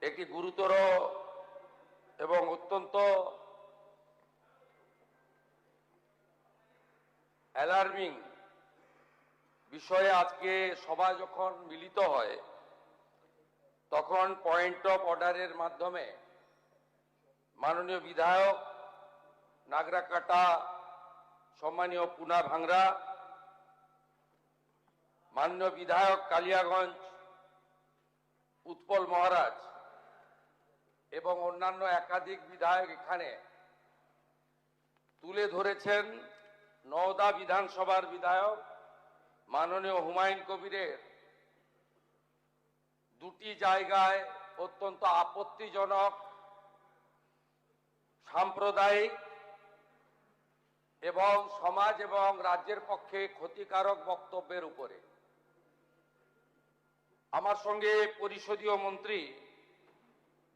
একটি গুরুতর এবং অত্যন্ত অ্যালার্মিং বিষয়ে আজকে সভা যখন মিলিত হয় তখন পয়েন্ট অফ অর্ডারের মাধ্যমে মাননীয় বিধায়ক নাগরাকাটা সম্মানীয় পুনা ভাংরা, মাননীয় বিধায়ক কালিয়াগঞ্জ উৎপল মহারাজ এবং অন্যান্য একাধিক বিধায়ক এখানে তুলে ধরেছেন নওদা বিধানসভার বিধায়ক মাননীয় হুমায়ুন কবিরের দুটি জায়গায় অত্যন্ত আপত্তিজনক সাম্প্রদায়িক এবং সমাজ এবং রাজ্যের পক্ষে ক্ষতিকারক বক্তব্যের উপরে আমার সঙ্গে পরিষদীয় মন্ত্রী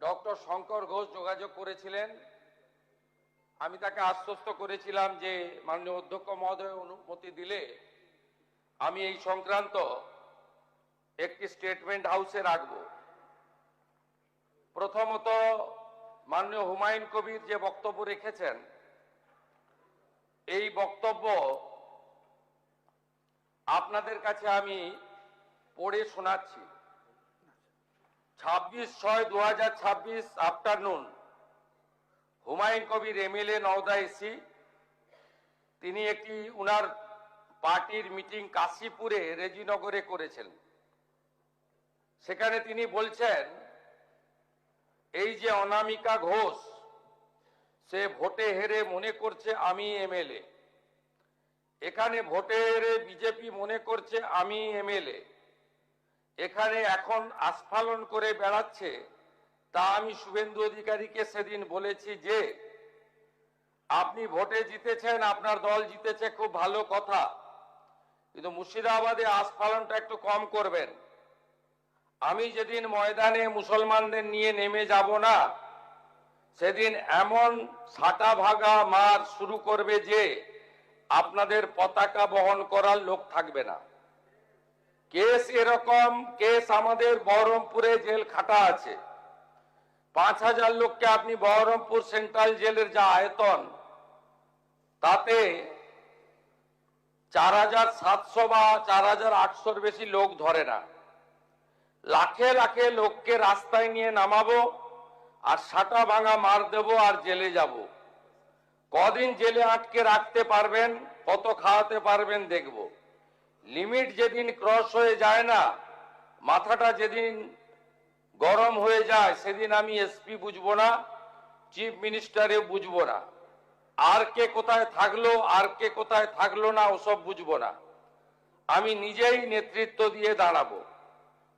ডক্টর শঙ্কর ঘোষ যোগাযোগ করেছিলেন। আমি তাকে আশ্বস্ত করেছিলাম যে মাননীয় অধ্যক্ষ মহোদয় অনুমতি দিলে আমি এই সংক্রান্ত একটি স্টেটমেন্ট হাউসে রাখব। প্রথমত, মাননীয় হুমায়ুন কবির যে বক্তব্য রেখেছেন এই বক্তব্য আপনাদের কাছে আমি পড়ে শোনাচ্ছি। 26/6/2026 afternoon Humayun Kabir MLA Nowda AC, তিনি একটি উনার পার্টির মিটিং কাশীপুরে রেজিনগরে করেছেন। সেখানে তিনি বলছেন এই যে অনামিকা ঘোষ সে ভোটে হেরে মনে করছে আমি এমএলএ, এখানে ভোটে হেরে বিজেপি মনে করছে আমি এমএলএ, এখানে এখন আস্ফালন করে বেড়াচ্ছে। তা আমি শুভেন্দু অধিকারীকে সেদিন বলেছি যে আপনি ভোটে জিতেছেন, আপনার দল জিতেছে, খুব ভালো কথা, কিন্তু মুর্শিদাবাদে আস্ফালনটা একটু কম করবেন। আমি যেদিন ময়দানে মুসলমানদের নিয়ে নেমে যাব না সেদিন এমন ছাটা ভাগা মার শুরু করবে যে আপনাদের পতাকা বহন করার লোক থাকবে না। কেস এরকম কেস আমাদের বহরমপুরে জেল খাটা আছে। 5000 লোককে আপনি বহরমপুর সেন্ট্রাল জেলের যা আয়তন তাতে 4700 বা 4800-র বেশি লোক ধরে না। লাখে লাখে লোককে রাস্তায় নিয়ে নামাবো আর সাটা ভাঙা মার দেব আর জেলে যাব। কদিন জেলে আটকে রাখতে পারবেন, কত খাওয়াতে পারবেন দেখব। লিমিট যেদিন ক্রস হয়ে যায় না, মাথাটা যেদিন গরম হয়ে যায় সেদিন আমি এসপি বুঝবো না, চিফ মিনিস্টারে বুঝবো না, আর কে কোথায় থাকলো আর কে কোথায় থাকলো না ওসব বুঝবো না। আমি নিজেই নেতৃত্ব দিয়ে দাঁড়াবো।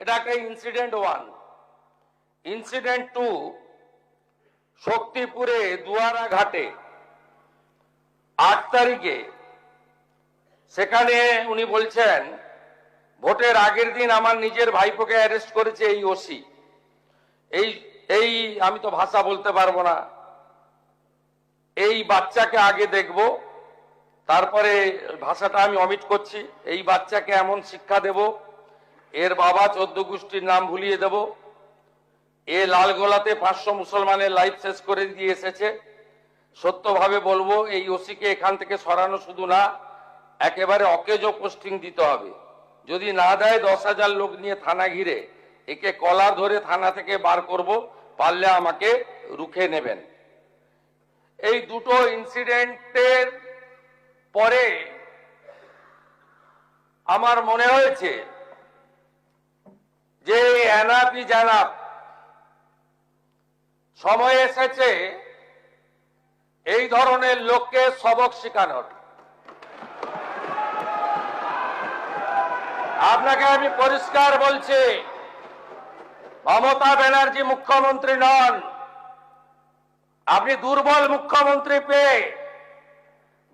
এটা একটা ইনসিডেন্ট 1। ইনসিডেন্ট 2, শক্তিপুরে দুয়ারা ঘাটে 8 তারিখে সেখানে উনি বলছেন ভোটের আগের দিন আমার নিজের ভাইপোকে অ্যারেস্ট করেছে এই ওসি। এই আমি তো ভাষা বলতে পারবো না, এই বাচ্চাকে আগে দেখব, তারপরে ভাষাটা আমি অমিট করছি। এই বাচ্চাকে এমন শিক্ষা দেব, এর বাবা 14 গোষ্ঠীর নাম ভুলিয়ে দেব। এ লালগোলাতে 500 মুসলমানের লাইফ শেষ করে দিয়ে এসেছে। সত্যভাবে বলবো, এই ওসিকে এখান থেকে সরানো শুধু না, একেবারে অকেজো পোস্টিং দিতে হবে। যদি না দেয় 10,000 লোক নিয়ে থানা ঘিরে একে কলার ধরে থানা থেকে বার করব, পারলে আমাকে রুখে নেবেন। এই দুটো ইনসিডেন্টের পরে আমার মনে হয়েছে যে এনাফি জানাব, সময় এসেছে এই ধরনের লোককে সবক শেখানোর। আপনাকে আমি পরিষ্কার বলছি, মমতা ব্যানার্জি মুখ্যমন্ত্রী নন। আপনি দুর্বল মুখ্যমন্ত্রী পেয়ে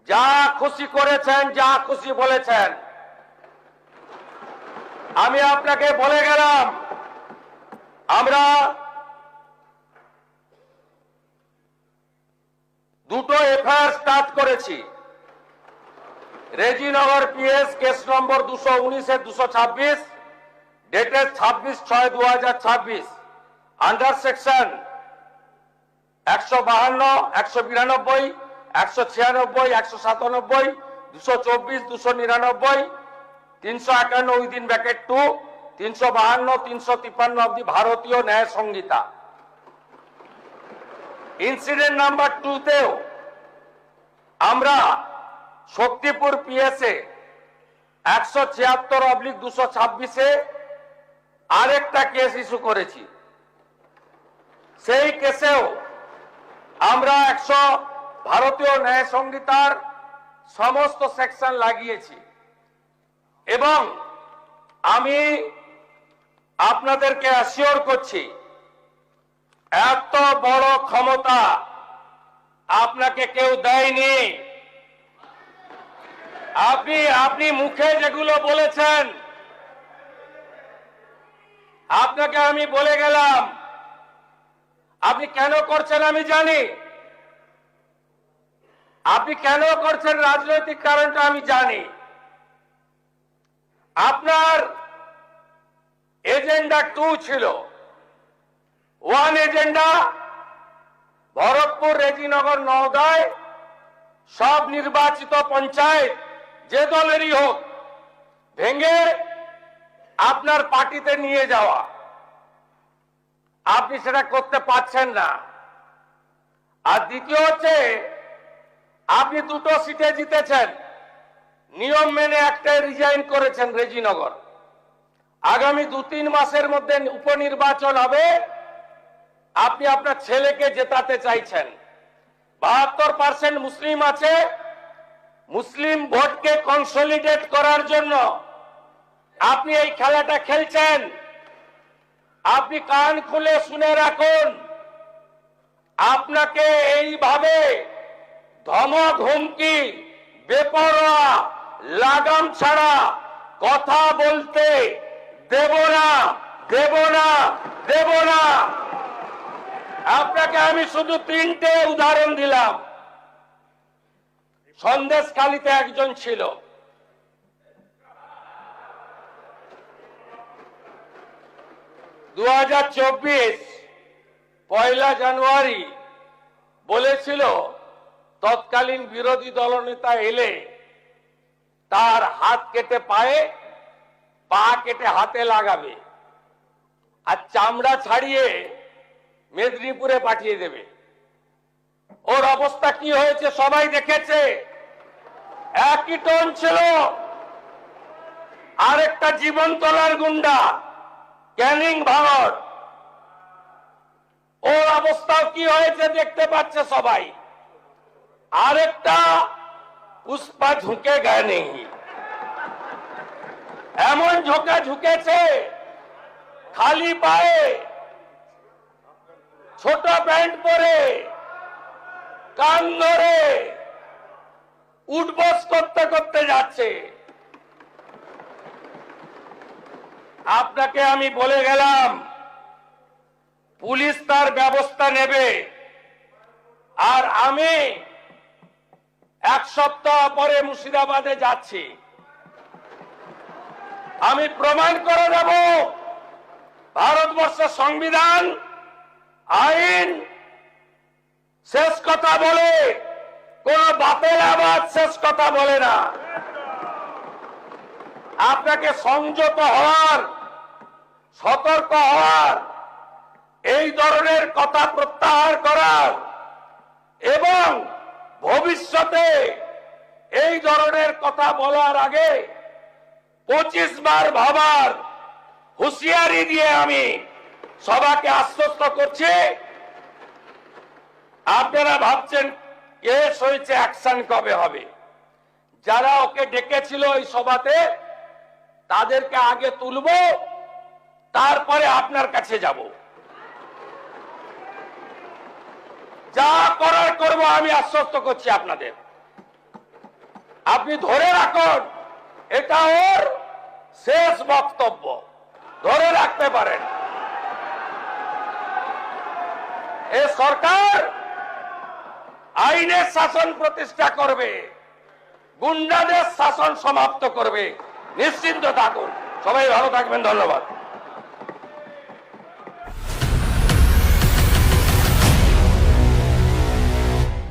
যা খুশি করেছেন, যা খুশি বলেছেন। আমি আপনাকে বলে গেলাম আমরা দুটো এফআইআর স্টার্ট করেছি। Rejinagar PS case number 219-226 dated 26/6/2026। Under section 152, 192, 196, 197, 224, 299, 351 within bracket 2, 352, 353 of the ভারতীয় ন্যায় সংহিতা। ইনসিডেন্ট নাম্বার 2 তেও আমরা শক্তিপুর পিএসএ 176/226 আরেকটা কেস ইস্যু করেছি। সেই কেসেও আমরা ভারতীয় ন্যায় সংহিতার সমস্ত সেকশন লাগিয়েছি এবং আমি আপনাদেরকে অ্যাসিওর করছি এত বড় ক্ষমতা আপনাকে কেউ দেয়নি। আপনি মুখে যেগুলো বলেছেন, আপনাকে আমি বলে গেলাম, আপনি কেন করছেন আমি জানি, আপনি কেন করছেন রাজনৈতিক কারণটা আমি জানি। আপনার এজেন্ডা 2 ছিল। 1 এজেন্ডা ভরতপুর, রেজিনগর, নওদায় সব নির্বাচিত পঞ্চায়েত যে দলেরই হোক ভেঙে আপনার পার্টিতে নিয়ে যাওয়া। আপনি সেটা করতে পারছেন না। আর দ্বিতীয় হচ্ছে আপনি 2টো সিটে জিতেছেন, নিয়ম মেনে একটা রিজাইন করেছেন রেজিনগর। আগামী 2-3 মাসের মধ্যে উপনির্বাচন হবে, আপনি আপনার ছেলেকে জেতাতে চাইছেন। 72% মুসলিম আছে, মুসলিম ভোটকে কনসলিডেট করার জন্য আপনি এই খেলাটা খেলছেন। আপনি কান খুলে শুনে রাখুন, আপনাকে এইভাবে ধমক হুমকি বেপরোয়া লাগাম ছাড়া কথা বলতে দেব না, দেব না, দেব না। আপনাকে আমি শুধু 3টে উদাহরণ দিলাম। সন্দেশখালীতে একজন ছিল, পয়লা জানুয়ারি বলেছিল তৎকালীন বিরোধী দলনেতা এলে তার হাত কেটে পায়ে, পা কেটে হাতে লাগাবে আর চামড়া ছাড়িয়ে মেদিনীপুরে পাঠিয়ে দেবে। ওর অবস্থা কি হয়েছে সবাই দেখেছে। একই টোন ছিল। আরেকটা জীবনতলার গুন্ডা ক্যানিং ভারত, ওর অবস্থাও কি হয়েছে দেখতে পাচ্ছে সবাই। আরেকটা পুষ্পা ঝুঁকে গায়ে নেই, এমন ঝোঁকা ঝুঁকেছে খালি পায়ে, ছোট প্যান্ট পরে, কান ধরে উঠবস করতে করতে যাচ্ছে। আপনাকে আমি বলে গেলাম পুলিশ তার ব্যবস্থা নেবে। আর আমি 1 সপ্তাহ পরে মুর্শিদাবাদে যাচ্ছি। আমি প্রমাণ করে দেব ভারতবর্ষের সংবিধান, আইন শেষ কথা বলে, কোন বাপের আবাদ শেষ কথা বলে না। আপনাকে সংযত হওয়ার, সতর্ক হওয়ার, এই ধরনের কথা প্রত্যাহার করার এবং ভবিষ্যতে এই ধরনের কথা বলার আগে 25 বার ভাবার হুঁশিয়ারি দিয়ে আমি সবাইকে আশ্বস্ত করছি। আপনারা ভাবছেন কেস হয়েছে, অ্যাকশন কবে হবে? যারা ওকে ডেকেছিল এই সভাতে তাদেরকে আগে তুলব, তারপরে আপনার কাছে যাব। যা করার করব আমি আশ্বস্ত করছি আপনাদের। আপনি ধরে রাখুন, এটা ওর শেষ বক্তব্য, ধরে রাখতে পারেন। এই সরকার আইনের শাসন প্রতিষ্ঠা করবে, গুন্ডাদের শাসন সমাপ্ত করবে, নিশ্চিন্ত থাকুন। সবাই ভালো থাকবেন, ধন্যবাদ।